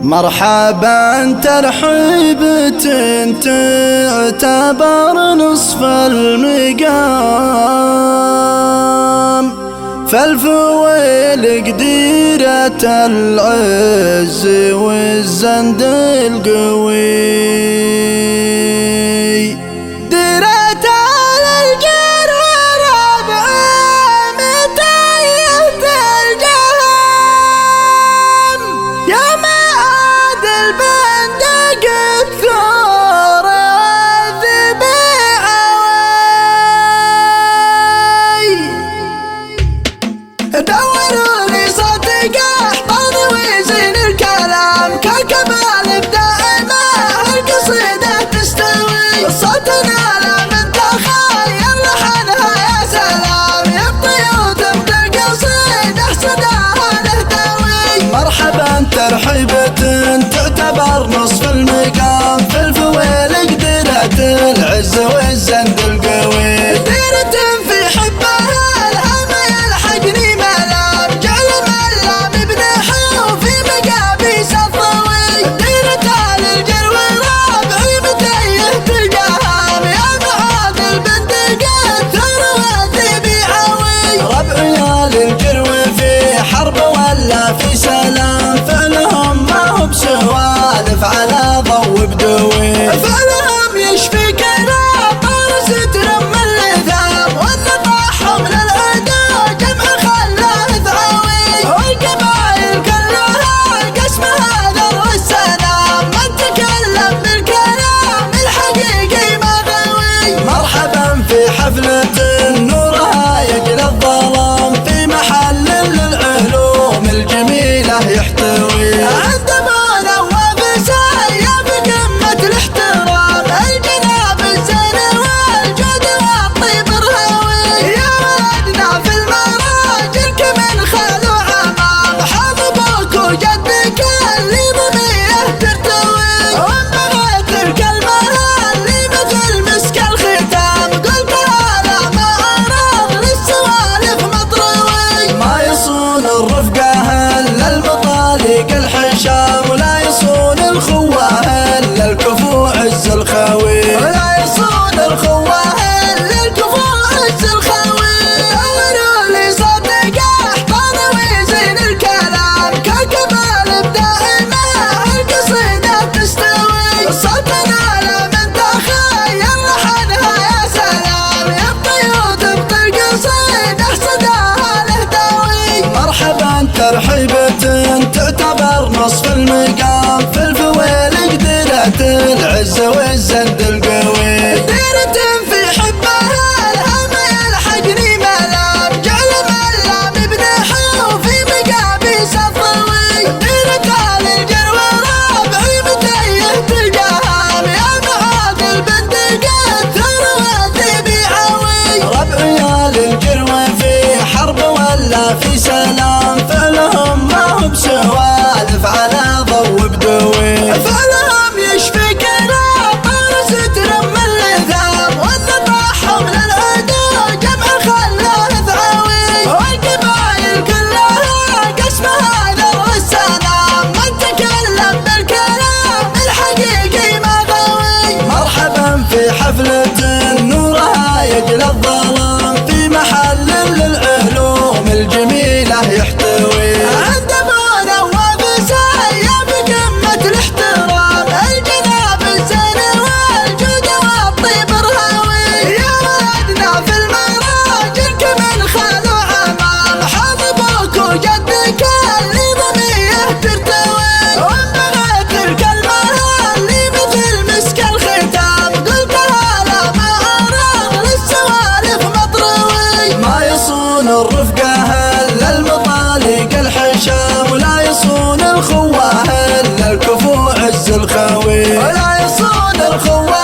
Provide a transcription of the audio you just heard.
مرحبا ترحيبة تعتبر نصف المقام، فالفويل قديرة العز والزند القوي. ديرة الجر وربع متاية الجهم، يا معاد البندق الثور الذبيع دوروا لي صدق احفظ وزين الكلام، كالكمال بدائما القصيدة تستوي، صوتنا لا من تخيل لحنها يا سلام، يبطي وتبقى القصيدة صداها نهتوي. مرحبا ترحيبة تعتبر نصف المقام، في الفويل قدرت العز والزند القوي. ديرة في حبها الهم يلحقني ملام، جعل ملام بنحو في مقابيس الضوي. ديرة للجر وربعي متيه الجهام، يا معاد البندق الثور والذبيع عوي. ربعي للجر وفي حرب ولا في سلام، فعلهم ما هو بسوالف على ضو بدوي، فعلهم يشفي كلام طارس ترم اللثام، والنطاحهم للعدو جمع خلاث عوي. والقبائل كلها قسمها ذر السلام، من تكلم بالكلام الحقيقي ما غوي. مرحبا في حفلة نورها يقلى الظلام، في محل للعلوم الجميلة يحتوي. عند منوف سايا بقمة الاحترام، الجناب الزين والجود والطيب الرهوي. يا ولدنا في المراجل كمن خال وعمام، حظ ابوك وجدك اللي ضميه ترتوي. وامغيت الكلمة اللي مثل مسك الختام، قلتها لا ما أراض للسوالف مطروي. ما يصون الرفقة الا المطالق الحشام، ولا يصون الخوة الا الكفو عز الخوي، ولا يصون الخوة الا الكفو عز الخوي. دوروا لي صدق احفظ وزين الكلام، كالكمال بدائما القصيدة تستوي، صوتنا لا من تخيل لحنها يا سلام، يبطي وتبطي القصيدة صداها نهتوي. مرحبا ترحيبة تعتبر نصف المقام، في الفويل قدرت العز والزند القوي. ديرة في حبها الهم يلحقني ملام، جعل ملام بنحو في مقابيس الضوي. ديرة للجر وربعي متيه الجهام، يا معاد البندق الثور والذبيع عوي. ربعي للجر وفي حرب ولا في سلام، فعلهم ما هو بسوالف على ضو بدوي، فعلهم يشفي كلام طارس ترم اللثام، والنطاحهم للعدو جمع خلاث عوي. والقبائل كلها قسمها ذر السلام، من تكلم بالكلام الحقيقي ما غوي. مرحبا في حفلة نورها يقلى الظلام، في محل للعلوم الجميلة يحتوي. عند منوف سايا بقمة الاحترام، الجناب الزين والجود والطيب الرهوي. يا ولدنا في المراجل كمن خال وعمام، حظ ابوك وجدك اللي ضميه ترتوي. وامغيت الكلمة اللي مثل مسك الختام، قلتها لا ما أراض للسوالف مطروي. ما يصون الرفقة الا المطالق الحشام، ولا يصون الخوة الا الكفو عز الخوي، ولا يصون الخوة